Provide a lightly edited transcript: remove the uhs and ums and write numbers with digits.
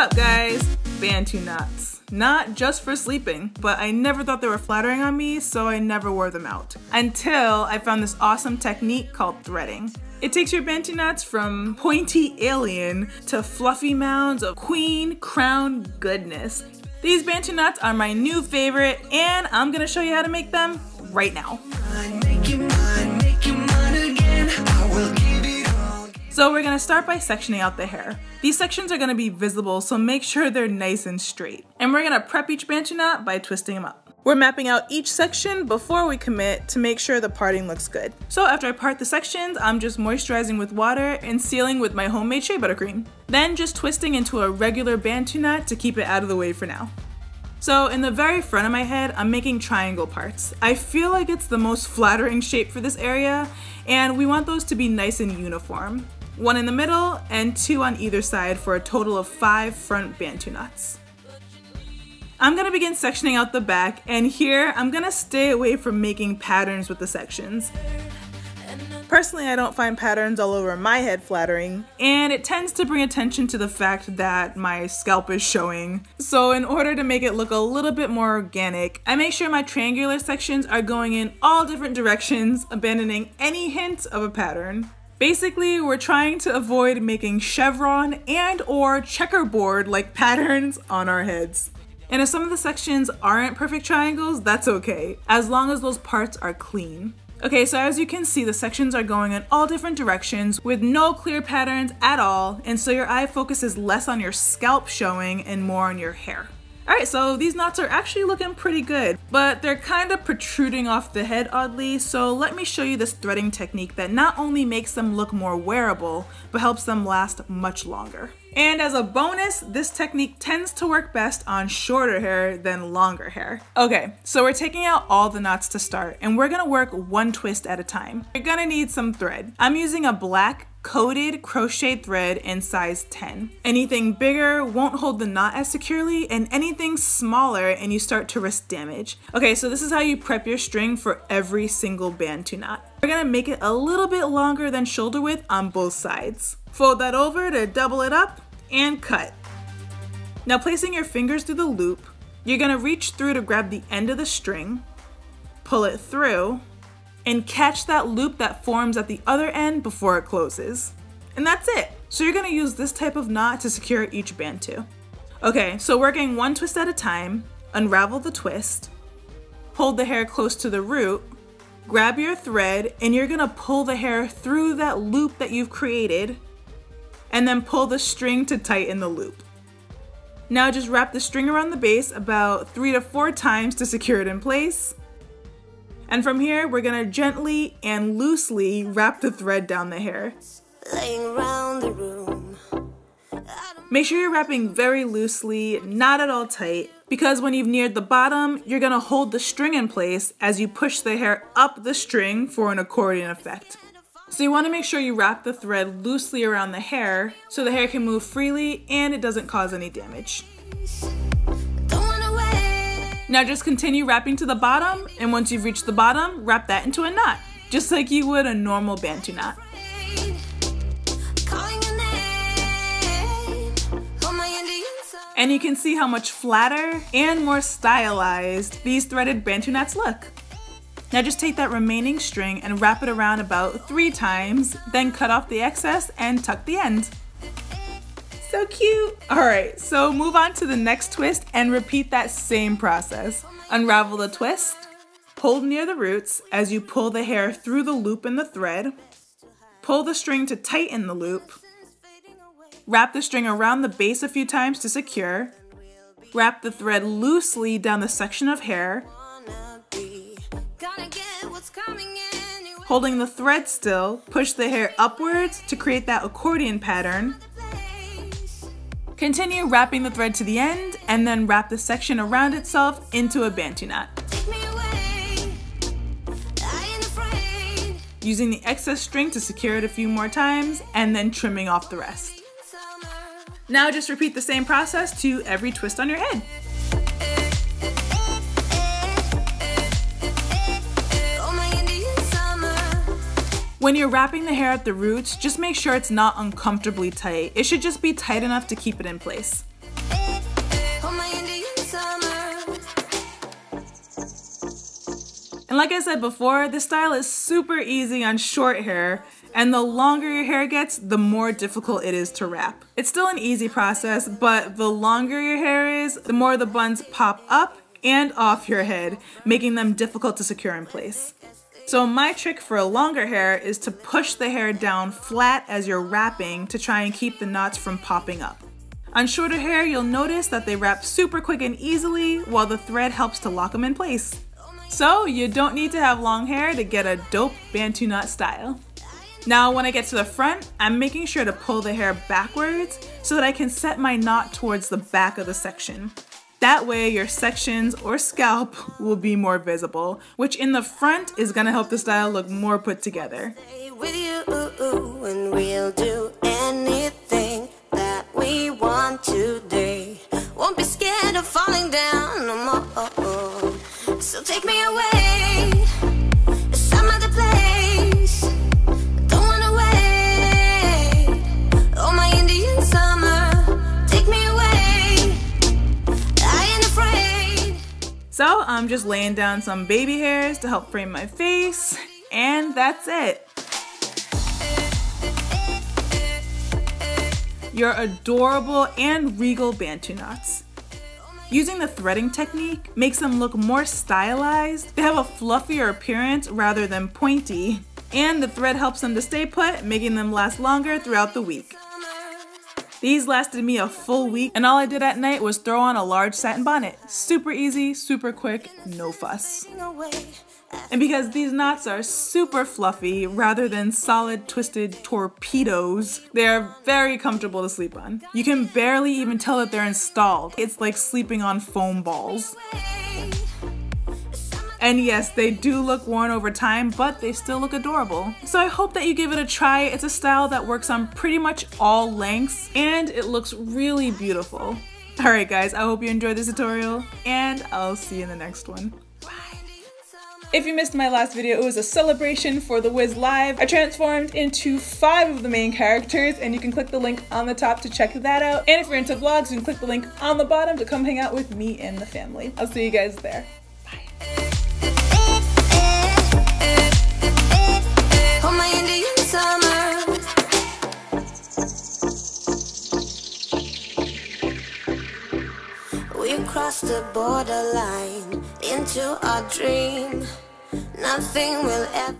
up, guys? Bantu knots. Not just for sleeping, but I never thought they were flattering on me, so I never wore them out. Until I found this awesome technique called threading. It takes your Bantu knots from pointy alien to fluffy mounds of queen crown goodness. These Bantu knots are my new favorite, and I'm gonna show you how to make them right now. So we're gonna start by sectioning out the hair. These sections are gonna be visible, so make sure they're nice and straight. And we're gonna prep each Bantu knot by twisting them up. We're mapping out each section before we commit to make sure the parting looks good. So after I part the sections, I'm just moisturizing with water and sealing with my homemade shea butter cream. Then just twisting into a regular Bantu knot to keep it out of the way for now. So in the very front of my head, I'm making triangle parts. I feel like it's the most flattering shape for this area, and we want those to be nice and uniform. 1 in the middle and 2 on either side for a total of 5 front Bantu knots. I'm gonna begin sectioning out the back, and here I'm gonna stay away from making patterns with the sections. Personally, I don't find patterns all over my head flattering, and it tends to bring attention to the fact that my scalp is showing. So in order to make it look a little bit more organic, I make sure my triangular sections are going in all different directions, abandoning any hint of a pattern. Basically, we're trying to avoid making chevron and or checkerboard like patterns on our heads. And if some of the sections aren't perfect triangles, that's okay, as long as those parts are clean. Okay, so as you can see, the sections are going in all different directions with no clear patterns at all, and so your eye focuses less on your scalp showing and more on your hair. Alright, so these knots are actually looking pretty good, but they're kind of protruding off the head oddly, so let me show you this threading technique that not only makes them look more wearable, but helps them last much longer. And as a bonus, this technique tends to work best on shorter hair than longer hair. Okay, so we're taking out all the knots to start, and we're gonna work one twist at a time. You're gonna need some thread. I'm using a black coated crochet thread in size 10. Anything bigger won't hold the knot as securely, and anything smaller and you start to risk damage. Okay, so this is how you prep your string for every single Bantu knot. We're gonna make it a little bit longer than shoulder width on both sides. Fold that over to double it up and cut. Now placing your fingers through the loop, you're gonna reach through to grab the end of the string, pull it through, and catch that loop that forms at the other end before it closes. And that's it. So you're gonna use this type of knot to secure each Bantu. Okay, so working one twist at a time, unravel the twist, hold the hair close to the root, grab your thread, and you're gonna pull the hair through that loop that you've created, and then pull the string to tighten the loop. Now just wrap the string around the base about 3 to 4 times to secure it in place. And from here, we're gonna gently and loosely wrap the thread down the hair. Make sure you're wrapping very loosely, not at all tight, because when you've neared the bottom, you're gonna hold the string in place as you push the hair up the string for an accordion effect. So you wanna make sure you wrap the thread loosely around the hair so the hair can move freely and it doesn't cause any damage. Now just continue wrapping to the bottom, and once you've reached the bottom, wrap that into a knot, just like you would a normal Bantu knot. And you can see how much flatter and more stylized these threaded Bantu knots look. Now just take that remaining string and wrap it around about 3 times, then cut off the excess and tuck the end. So cute! Alright, so move on to the next twist and repeat that same process. Unravel the twist, pull near the roots as you pull the hair through the loop in the thread, pull the string to tighten the loop, wrap the string around the base a few times to secure, wrap the thread loosely down the section of hair, holding the thread still, push the hair upwards to create that accordion pattern. Continue wrapping the thread to the end, and then wrap the section around itself into a Bantu knot. Using the excess string to secure it a few more times, and then trimming off the rest. Now just repeat the same process to every twist on your head. When you're wrapping the hair at the roots, just make sure it's not uncomfortably tight. It should just be tight enough to keep it in place. And like I said before, this style is super easy on short hair, and the longer your hair gets, the more difficult it is to wrap. It's still an easy process, but the longer your hair is, the more the buns pop up and off your head, making them difficult to secure in place. So my trick for longer hair is to push the hair down flat as you're wrapping to try and keep the knots from popping up. On shorter hair, you'll notice that they wrap super quick and easily, while the thread helps to lock them in place. So you don't need to have long hair to get a dope Bantu knot style. Now when I get to the front, I'm making sure to pull the hair backwards so that I can set my knot towards the back of the section. That way your sections or scalp will be more visible, which in the front is gonna help the style look more put together. With you, and we'll do anything that we want today. Won't be scared of falling down no more. So take me away, some other place. Don't wanna wait. Oh my Indian summer, take me away. I ain't afraid. So I'm just laying down some baby hairs to help frame my face, and that's it. Your adorable and regal Bantu knots. Using the threading technique makes them look more stylized. They have a fluffier appearance rather than pointy, and the thread helps them to stay put, making them last longer throughout the week. These lasted me a full week, and all I did at night was throw on a large satin bonnet. Super easy, super quick, no fuss. And because these knots are super fluffy rather than solid twisted torpedoes, they are very comfortable to sleep on. You can barely even tell that they're installed. It's like sleeping on foam balls. And yes, they do look worn over time, but they still look adorable. So I hope that you give it a try. It's a style that works on pretty much all lengths, and it looks really beautiful. Alright guys, I hope you enjoyed this tutorial, and I'll see you in the next one. If you missed my last video, it was a celebration for the Wiz Live. I transformed into 5 of the main characters, and you can click the link on the top to check that out. And if you're into vlogs, you can click the link on the bottom to come hang out with me and the family. I'll see you guys there. Bye. Oh my Indian summer. We crossed the borderline into our dream. Nothing will ever